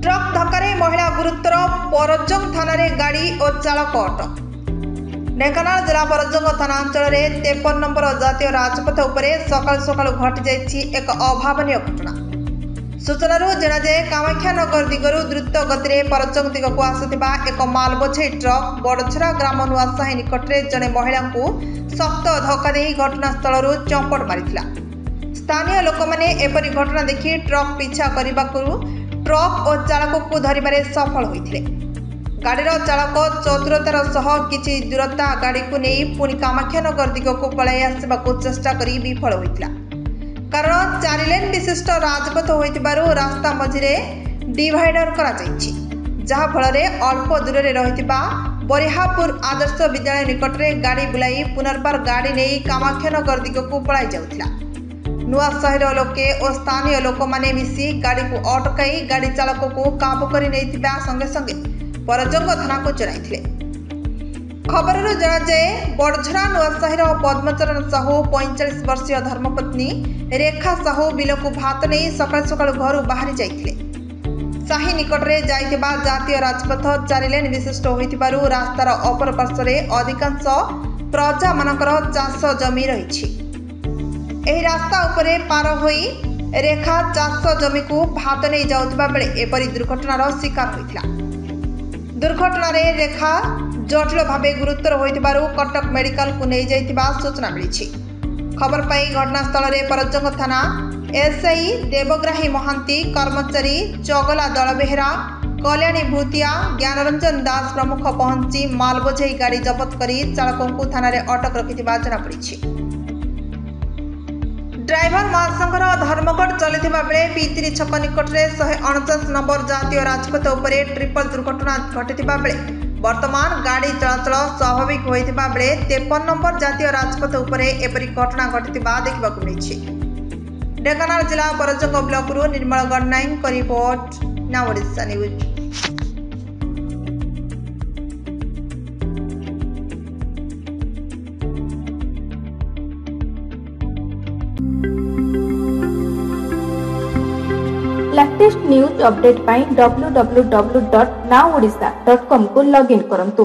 Truck धक्का महिला गुरुतर परजंग थाना गाड़ी और चालक अटक। ढेंकानाल जिला परजंग थाना अंचल 53 नंबर जातीय राजपथ उपरे सकाल सकाल घटी जाइछि एक अभावनीय घटना। सूचना जनाजाए कामाख्यानगर दिगरू द्रुत गति परजंग दिगक आसुथिबा एक मालबोझई ट्रक बड़छरा ग्राम नुआसाही निकट में जड़े महिला को शक्त धक्का दे घटनास्थल चंपट मारिथिला। स्थानीय लोक मैंने एपरी घटना देखि ट्रक पिछा करने ट्रक और चालक को धरबार सफल होते। गाड़ीर चालक चतुरतार सह किछि दूरता गाड़ी को नहीं पुणी कामाख्यानगर दिगक पलाई आसवाक चेष्टा करी विफल होता। कारण 4 लेन विशिष्ट राजपथ होइतिबारु रास्ता मझिरे डिवाइडर करा जाइछि, जहा फल अल्प दूर में रहितिबा बरिहापुर आदर्श विद्यालय निकट में गाड़ी बुलाई पुनर्बार गाड़ी नहीं कामाख्यानगर दिगक पलाई जाउथिला। नुआसाहीर लोके और स्थानीय लोक माने मिसी गाड़ी को अटकाई गाड़ी चालक को काबू कर संगे संगे परजंग थाना को जणाइथिले। खबर जनाजाए बड़झरा नुआसाहीर पद्मचरण साहू 45 वर्षीय धर्मपत्नी रेखा साहू बिल को भात नहीं सकाल सकाल घर बाहरी जाइथिले। साही निकट में जाइथिबा जातीय राजपथ 4 लेन विशिष्ट होइतिबारु रास्तार अपर पार्श्व अधिकांश प्रजा मानकर चाष जमी रही। एही रास्ता उपरे पार होई रेखा चाष जमी को भात नहीं जाउथिबा बेले एपरी दुर्घटनार शिकार होइथिला। दुर्घटना रे रेखा जटिल भावे गुरुतर होइतिबारु कटक मेडिकल को नहीं जाइथिबा सूचना मिलिछि। खबर पाई घटनास्थल रे परजंग थाना एसआई देवग्राही महांती, कर्मचारी चगला दलबेहरा, कल्याणी भूतिया, ज्ञानरंजन दास प्रमुख पहुंची मालबोझई गाड़ी जबत करी चालकों को थाना रे अटक रखिथिबा जना पड़िछि। ड्राइवर महासंघर धर्मगढ़ चलता बेले पीतिरी छक निकट में 149 नंबर जातीय राजपथ उपरे ट्रिपल दुर्घटना घटी बेले वर्तमान गाड़ी चलाचल स्वाभाविक होता बेले 53 नंबर जातीय राजपथ उपरे एपरी घटना घटी देखा मिली। ढेंकानाल जिला Parjang block Nirmal Gananayak report, now Odisha news. Latest news update पाई www.nowodisha.com को लॉगिन करंतु।